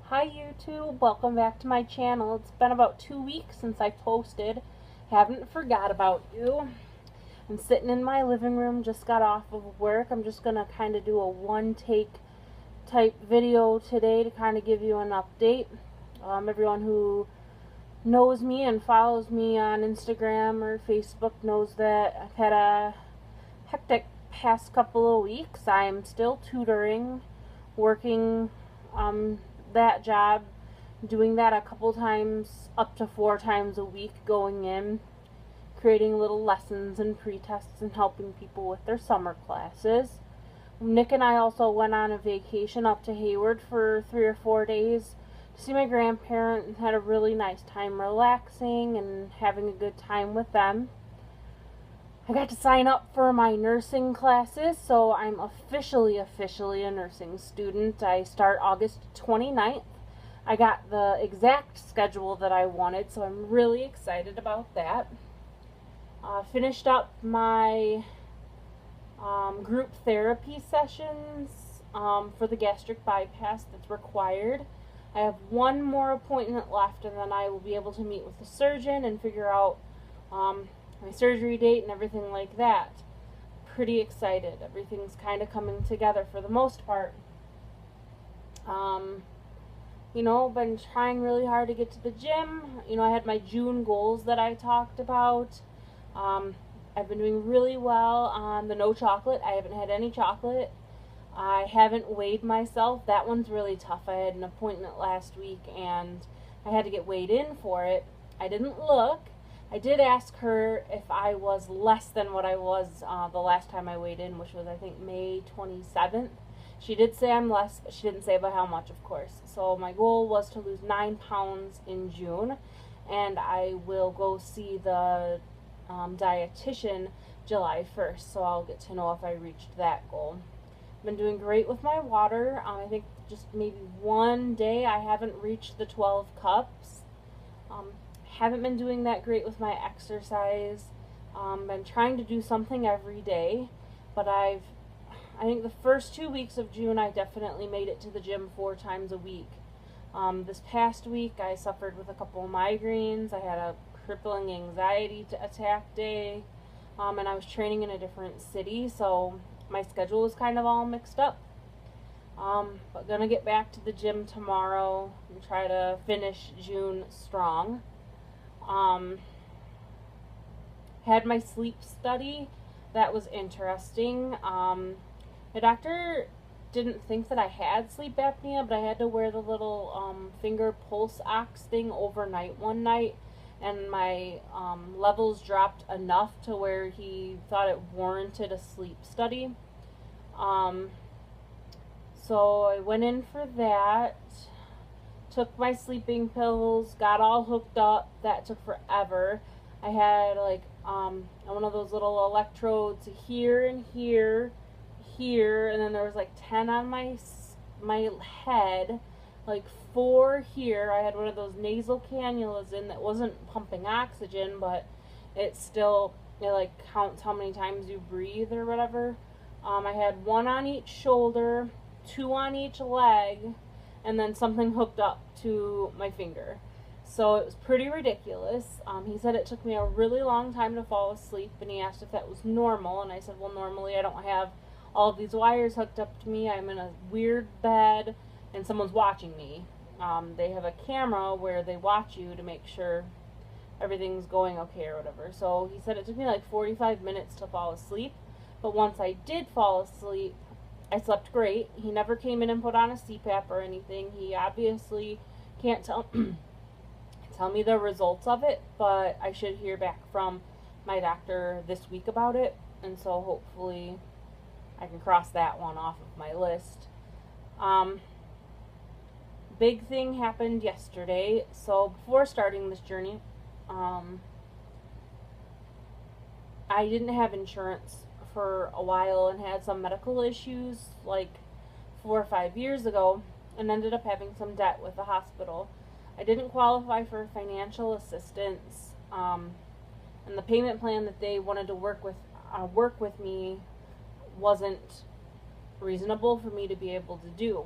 Hi YouTube, welcome back to my channel. It's been about 2 weeks since I posted. Haven't forgot about you. I'm sitting in my living room, just got off of work. I'm just going to kind of do a one-take type video today to kind of give you an update. Everyone who knows me and follows me on Instagram or Facebook knows that I've had a hectic past couple of weeks. I'm still tutoring, working that job, doing that a couple times, up to 4 times a week, going in, creating little lessons and pre-tests and helping people with their summer classes. Nick and I also went on a vacation up to Hayward for 3 or 4 days to see my grandparents and had a really nice time relaxing and having a good time with them. I got to sign up for my nursing classes, so I'm officially a nursing student. I start August 29th. I got the exact schedule that I wanted, so I'm really excited about that. Finished up my group therapy sessions for the gastric bypass that's required. I have one more appointment left, and then I will be able to meet with the surgeon and figure out my surgery date and everything like that. Pretty excited. Everything's kind of coming together for the most part. Been trying really hard to get to the gym. I had my June goals that I talked about. I've been doing really well on the no chocolate. I haven't had any chocolate. I haven't weighed myself. That one's really tough. I had an appointment last week and I had to get weighed in for it. I didn't look. I did ask her if I was less than what I was the last time I weighed in, which was I think May 27th. She did say I'm less, but she didn't say by how much, of course. So my goal was to lose 9 pounds in June, and I will go see the dietitian July 1st, so I'll get to know if I reached that goal. I've been doing great with my water. I think just maybe one day I haven't reached the 12 cups. Haven't been doing that great with my exercise. Been trying to do something every day, but I think the first 2 weeks of June I definitely made it to the gym 4 times a week. This past week I suffered with a couple of migraines. I had a crippling anxiety attack day, and I was training in a different city, so my schedule was kind of all mixed up. But gonna get back to the gym tomorrow and try to finish June strong. Had my sleep study. That was interesting. The doctor didn't think that I had sleep apnea, but I had to wear the little finger pulse ox thing overnight one night, and my levels dropped enough to where he thought it warranted a sleep study. So I went in for that. Took my sleeping pills, got all hooked up. That took forever. I had like one of those little electrodes here and here, and then there was like 10 on my head, like 4 here. I had one of those nasal cannulas in that wasn't pumping oxygen, but it like counts how many times you breathe or whatever. I had 1 on each shoulder, 2 on each leg, and then something hooked up to my finger. So it was pretty ridiculous. He said it took me a really long time to fall asleep, and he asked if that was normal, and I said, well, normally I don't have all of these wires hooked up to me. I'm in a weird bed, and someone's watching me. They have a camera where they watch you to make sure everything's going okay or whatever. So he said it took me like 45 minutes to fall asleep, but once I did fall asleep, I slept great. He never came in and put on a CPAP or anything. He obviously can't tell me the results of it, but I should hear back from my doctor this week about it, and so hopefully I can cross that one off of my list. Big thing happened yesterday. So before starting this journey, I didn't have insurance for a while and had some medical issues like 4 or 5 years ago, and ended up having some debt with the hospital. I didn't qualify for financial assistance, and the payment plan that they wanted to work with me wasn't reasonable for me to be able to do.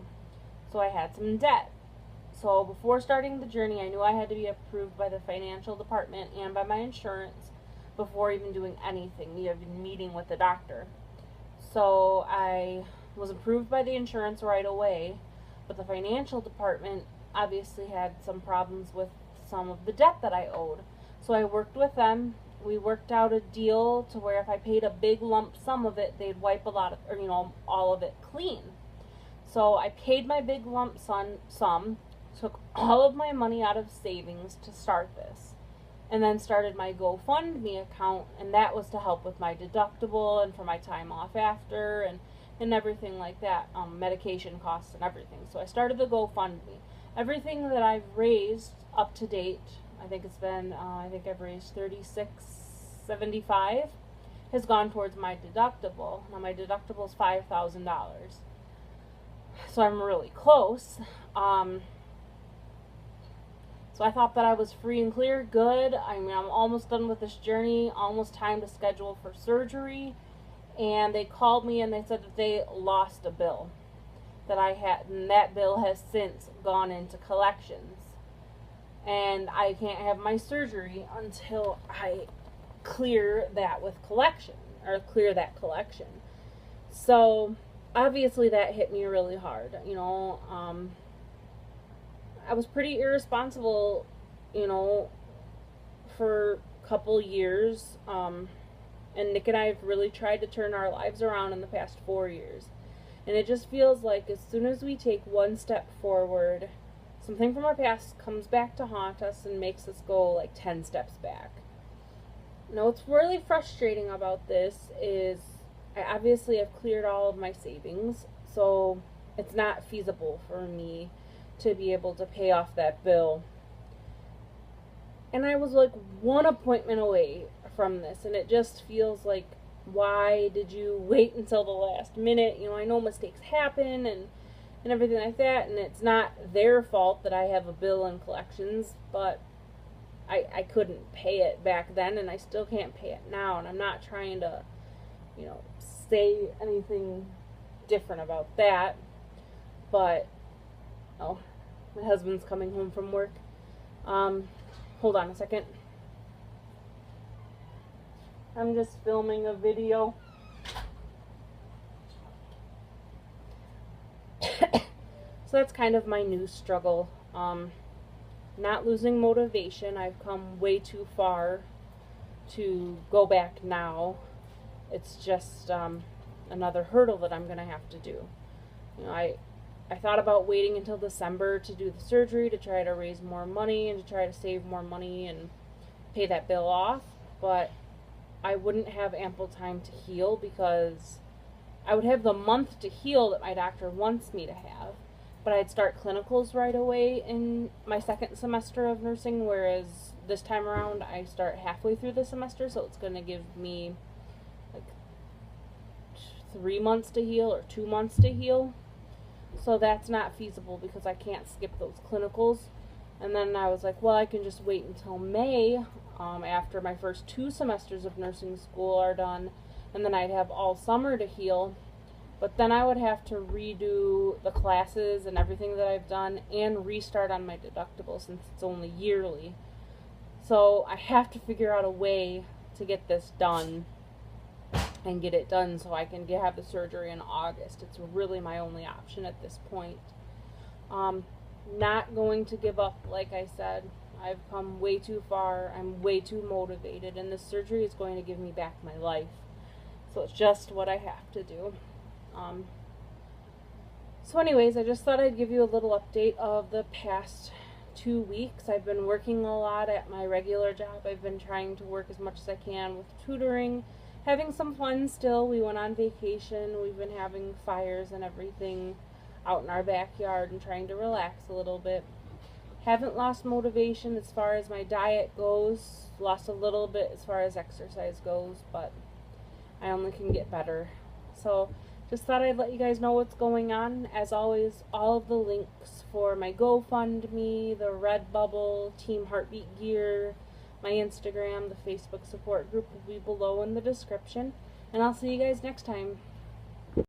So I had some debt. So before starting the journey, I knew I had to be approved by the financial department and by my insurance before even doing anything, even meeting with the doctor. So I was approved by the insurance right away, but the financial department obviously had some problems with some of the debt that I owed. So I worked with them. We worked out a deal to where if I paid a big lump sum of it, they'd wipe a lot of, or all of it clean. So I paid my big lump sum, took all of my money out of savings to start this, and then started my GoFundMe account, and that was to help with my deductible and for my time off after and everything like that, medication costs and everything. So I started the GoFundMe. Everything that I've raised up to date, I think it's been, I've raised $36.75, has gone towards my deductible. Now my deductible is $5,000. So I'm really close. So I thought that I was free and clear, good. I mean, I'm almost done with this journey, almost time to schedule for surgery. And they called me and they said that they lost a bill that I had, and that bill has since gone into collections. And I can't have my surgery until I clear that with collection, or clear that collection. So obviously that hit me really hard. I was pretty irresponsible, for a couple years. And Nick and I have really tried to turn our lives around in the past 4 years. And it just feels like as soon as we take one step forward, something from our past comes back to haunt us and makes us go like 10 steps back. Now, what's really frustrating about this is I obviously have cleared all of my savings, so it's not feasible for me to be able to pay off that bill. And I was like one appointment away from this, and it just feels like, why did you wait until the last minute? I know mistakes happen and everything like that, and it's not their fault that I have a bill in collections, but I couldn't pay it back then, and I still can't pay it now, and I'm not trying to, say anything different about that, but, oh, my husband's coming home from work. Hold on a second. I'm just filming a video. So that's kind of my new struggle. Not losing motivation. I've come way too far to go back now. It's just another hurdle that I'm going to have to do. I thought about waiting until December to do the surgery to try to raise more money and to try to save more money and pay that bill off, but I wouldn't have ample time to heal because I would have the month to heal that my doctor wants me to have, but I'd start clinicals right away in my second semester of nursing, whereas this time around I start halfway through the semester, so it's going to give me like 3 months to heal or 2 months to heal. So that's not feasible because I can't skip those clinicals. And then I was like, well, I can just wait until May, after my first 2 semesters of nursing school are done, and then I'd have all summer to heal. But then I would have to redo the classes and everything that I've done and restart on my deductible since it's only yearly. So I have to figure out a way to get this done and get it done so I can have the surgery in August. It's really my only option at this point. Not going to give up, like I said. I've come way too far. I'm way too motivated, and this surgery is going to give me back my life. So it's just what I have to do. So anyways, I just thought I'd give you a little update of the past 2 weeks. I've been working a lot at my regular job. I've been trying to work as much as I can with tutoring, having some fun still. We went on vacation. We've been having fires and everything out in our backyard and trying to relax a little bit. Haven't lost motivation as far as my diet goes. Lost a little bit as far as exercise goes, but I only can get better. So just thought I'd let you guys know what's going on. As always, all of the links for my GoFundMe, the Redbubble, Team Heartbeat gear, my Instagram, the Facebook support group will be below in the description. And I'll see you guys next time.